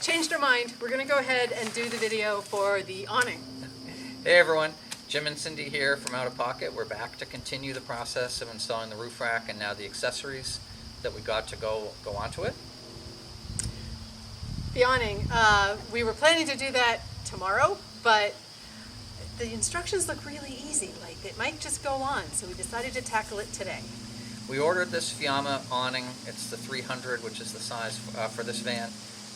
changed our mind. We're going to go ahead and do the video for the awning. Hey everyone, Jim and Cindy here from OUTAPocket. We're back to continue the process of installing the roof rack and now the accessories that we got to go onto it. The awning, we were planning to do that tomorrow, but the instructions look really easy, like it might just go on, so we decided to tackle it today. We ordered this Fiamma awning. It's the 300, which is the size for this van.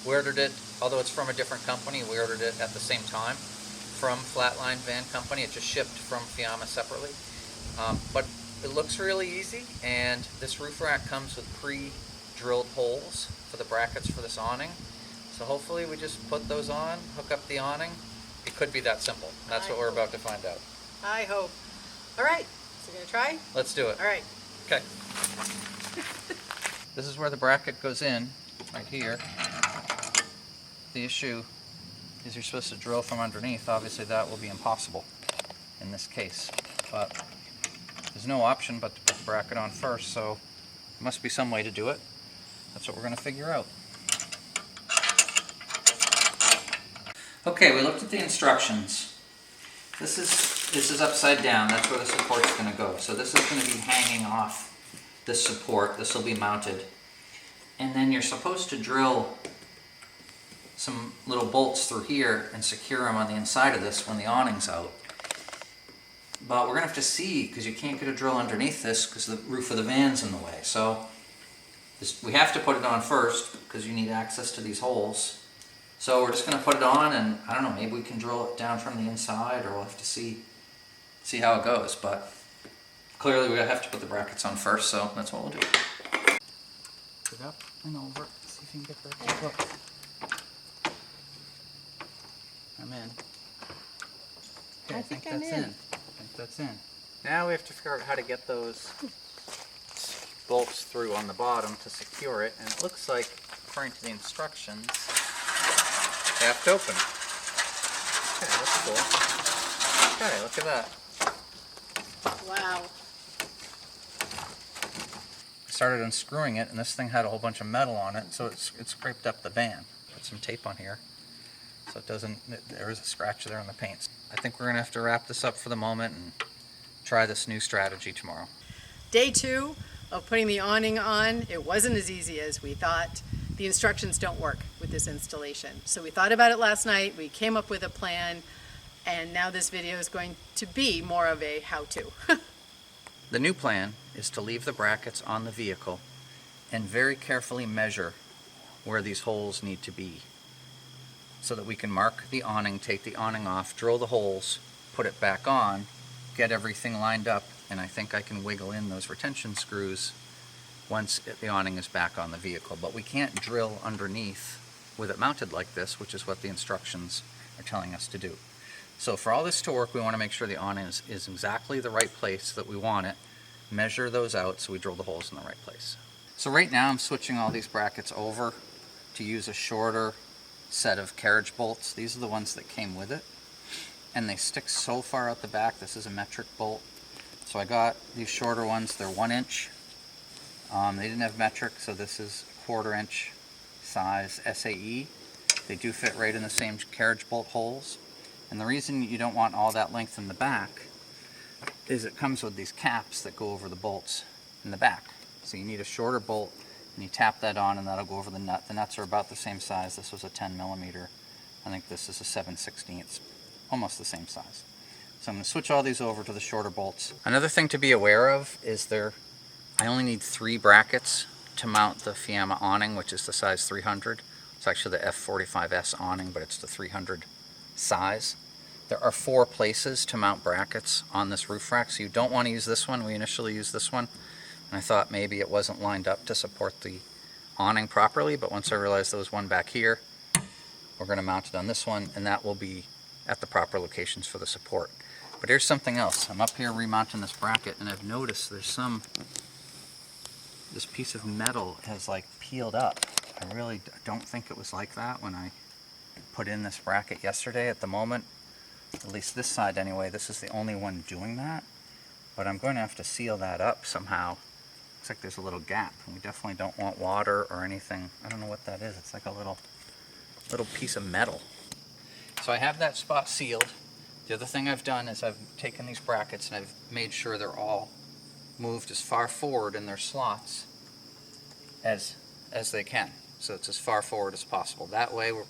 We ordered it, although it's from a different company, we ordered it at the same time from Flatline Van Company. It just shipped from Fiamma separately. But it looks really easy, and this roof rack comes with pre-drilled holes for the brackets for this awning. So hopefully we just put those on, hook up the awning. It could be that simple. That's what we're about to find out. I hope. All right, so we're gonna try? Let's do it. All right. Okay. This is where the bracket goes in, right here. The issue is you're supposed to drill from underneath. Obviously that will be impossible in this case, but there's no option but to put the bracket on first, so there must be some way to do it. That's what we're going to figure out. Okay, we looked at the instructions. This is upside down. That's where the support's going to go. So this is going to be hanging off this support. This will be mounted. And then you're supposed to drill some little bolts through here and secure them on the inside of this when the awning's out. But we're going to have to see, because you can't get a drill underneath this because the roof of the van's in the way. So we have to put it on first because you need access to these holes. So we're just going to put it on, and I don't know, maybe we can drill it down from the inside, or we'll have to see how it goes. But clearly we have to put the brackets on first, so that's what we'll do. Get up and over. See if you can get that up. I'm in. Okay, I think that's in. I think that's in. Now we have to figure out how to get those bolts through on the bottom to secure it, and it looks like, according to the instructions, they have to open. Okay, that's cool. Okay, look at that. Wow. I started unscrewing it, and this thing had a whole bunch of metal on it, so it scraped up the van. Put some tape on here, so it doesn't, there is a scratch there on the paint. I think we're going to have to wrap this up for the moment and try this new strategy tomorrow. Day 2 of putting the awning on, it wasn't as easy as we thought. The instructions don't work with this installation. So we thought about it last night, we came up with a plan, and now this video is going to be more of a how-to. The new plan is to leave the brackets on the vehicle and very carefully measure where these holes need to be so that we can mark the awning, take the awning off, drill the holes, put it back on, get everything lined up, and I think I can wiggle in those retention screws once the awning is back on the vehicle. But we can't drill underneath with it mounted like this, which is what the instructions are telling us to do. So for all this to work, we want to make sure the awning is exactly the right place that we want it, measure those out so we drill the holes in the right place. So right now I'm switching all these brackets over to use a shorter set of carriage bolts. These are the ones that came with it, and they stick so far out the back. This is a metric bolt. So I got these shorter ones. They're 1 inch. They didn't have metric, so this is 1/4 inch size SAE. They do fit right in the same carriage bolt holes. And the reason you don't want all that length in the back is it comes with these caps that go over the bolts in the back. So you need a shorter bolt, and you tap that on, and that'll go over the nut. The nuts are about the same size. This was a 10 millimeter. I think this is a 7/16, almost the same size. So I'm going to switch all these over to the shorter bolts. Another thing to be aware of is I only need 3 brackets to mount the Fiamma awning, which is the size 300. It's actually the F45S awning, but it's the 300 size. There are 4 places to mount brackets on this roof rack, so you don't want to use this one. We initially used this one, and I thought maybe it wasn't lined up to support the awning properly, but once I realized there was one back here, we're going to mount it on this one, and that will be at the proper locations for the support. But here's something else. I'm up here remounting this bracket, and I've noticed there's this piece of metal has like peeled up. I really don't think it was like that when I put in this bracket yesterday. At the moment, at least this side anyway, this is the only one doing that. But I'm going to have to seal that up somehow. Looks like there's a little gap, and we definitely don't want water or anything. I don't know what that is. It's like a little little piece of metal. So I have that spot sealed. The other thing I've done is I've taken these brackets and I've made sure they're all moved as far forward in their slots as they can. So it's as far forward as possible. That way we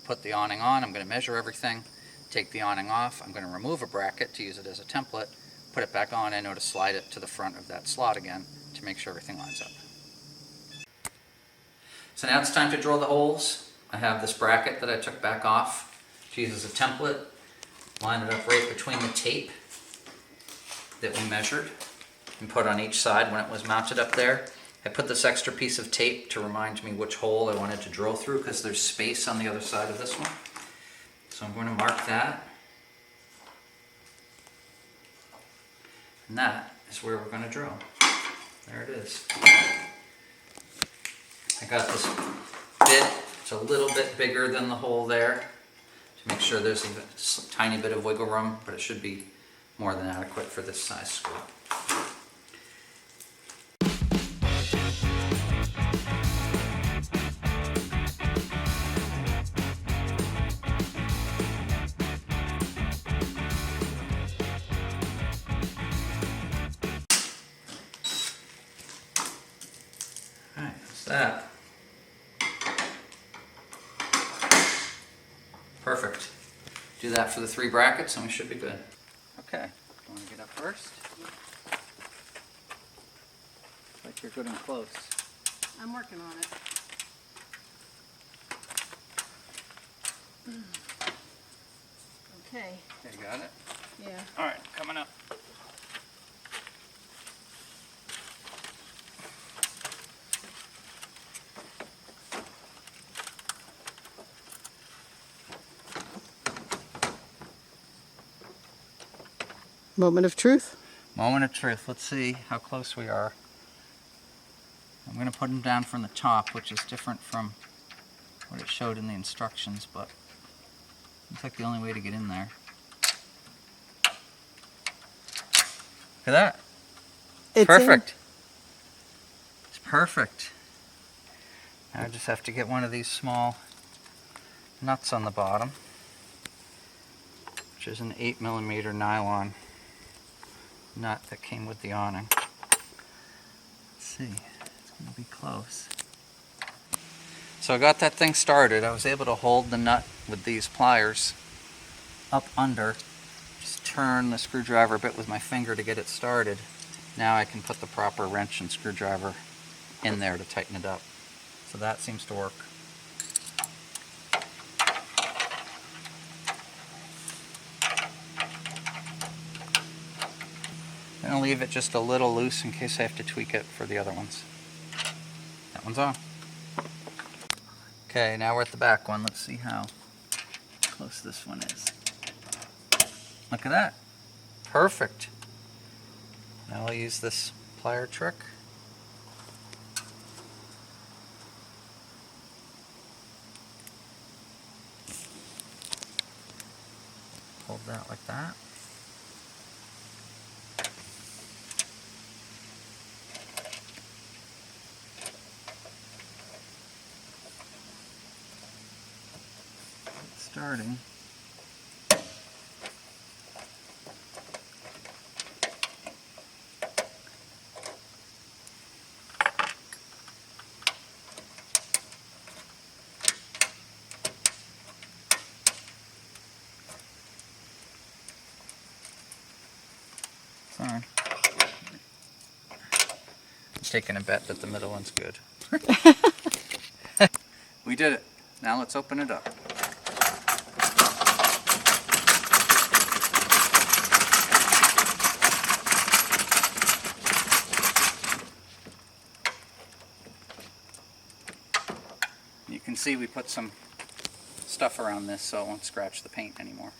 put the awning on, I'm going to measure everything, take the awning off, I'm going to remove a bracket to use it as a template, put it back on, and know to slide it to the front of that slot again to make sure everything lines up. So now it's time to drill the holes. I have this bracket that I took back off to use as a template, line it up right between the tape that we measured and put on each side when it was mounted up there. I put this extra piece of tape to remind me which hole I wanted to drill through because there's space on the other side of this one. So I'm going to mark that. And that is where we're going to drill. There it is. I got this bit, it's a little bit bigger than the hole there to make sure there's a tiny bit of wiggle room, but it should be more than adequate for this size screw. Alright, that's that. Perfect. Do that for the 3 brackets and we should be good. Okay, you want to get up first? Like you're getting close. I'm working on it. Okay, Okay, got it? yeah. Alright, coming up. Moment of truth. Moment of truth. Let's see how close we are. I'm going to put them down from the top, which is different from what it showed in the instructions, but it's like the only way to get in there. Look at that. It's Perfect. It's perfect. Now I just have to get one of these small nuts on the bottom, which is an 8mm nylon nut that came with the awning. Let's see, it's going to be close. So I got that thing started. I was able to hold the nut with these pliers up under, just turn the screwdriver a bit with my finger to get it started. Now I can put the proper wrench and screwdriver in there to tighten it up. So that seems to work. I'm going to leave it just a little loose in case I have to tweak it for the other ones. That one's on. Okay, now we're at the back one. Let's see how close this one is. Look at that. Perfect. Now I'll use this plier trick. Hold that like that. Starting. Sorry. I'm taking a bet that the middle one's good. We did it. Now let's open it up. You can see we put some stuff around this so it won't scratch the paint anymore.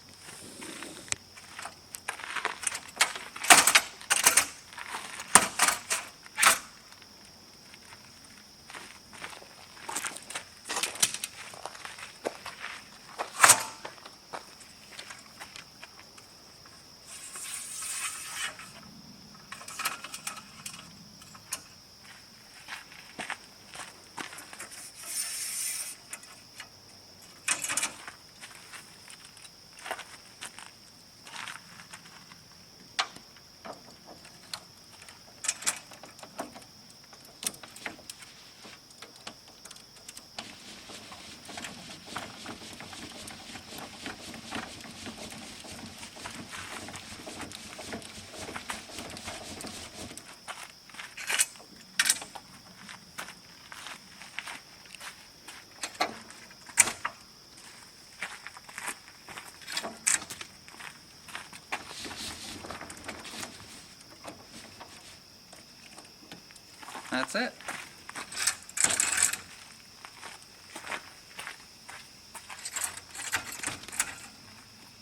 that's it.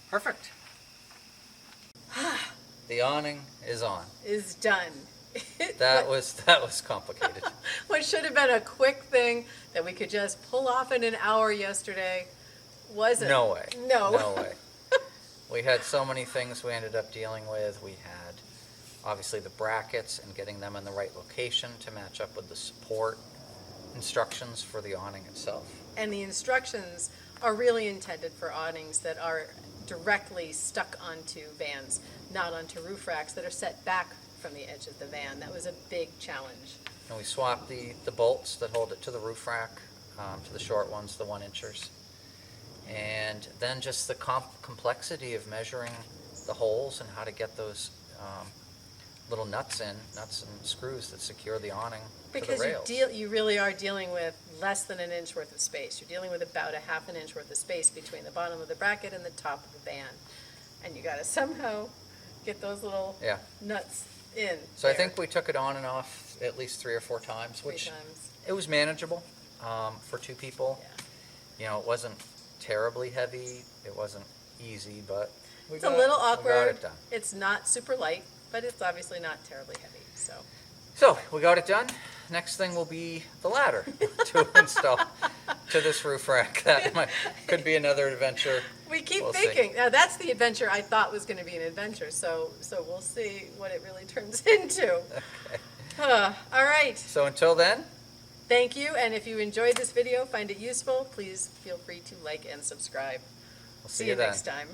Perfect. The awning is on. Is done. That was complicated. What should have been a quick thing that we could just pull off in an hour yesterday wasn't. No way. No. No way. We had so many things we ended up dealing with. We had obviously the brackets and getting them in the right location to match up with the support instructions for the awning itself. And the instructions are really intended for awnings that are directly stuck onto vans, not onto roof racks that are set back from the edge of the van. That was a big challenge. And we swapped the bolts that hold it to the roof rack, to the short ones, the 1-inchers. And then just the complexity of measuring the holes and how to get those little nuts and screws that secure the awning to the rails. Because you really are dealing with less than an inch worth of space. You're dealing with about a half an inch worth of space between the bottom of the bracket and the top of the van. And you gotta somehow get those little nuts in. So I think we took it on and off at least 3 or 4 times, which it was manageable for 2 people. Yeah. You know, it wasn't terribly heavy. It wasn't easy, but It's a little awkward. We got it done. It's not super light, but it's obviously not terribly heavy, so. So we got it done. Next thing will be the ladder to install to this roof rack. That could be another adventure. We keep We'll thinking. see. Now, that's the adventure I thought was going to be an adventure, so we'll see what it really turns into. Okay. All right. So until then, Thank you, and if you enjoyed this video, find it useful, please feel free to like and subscribe. we'll See see you then. next time.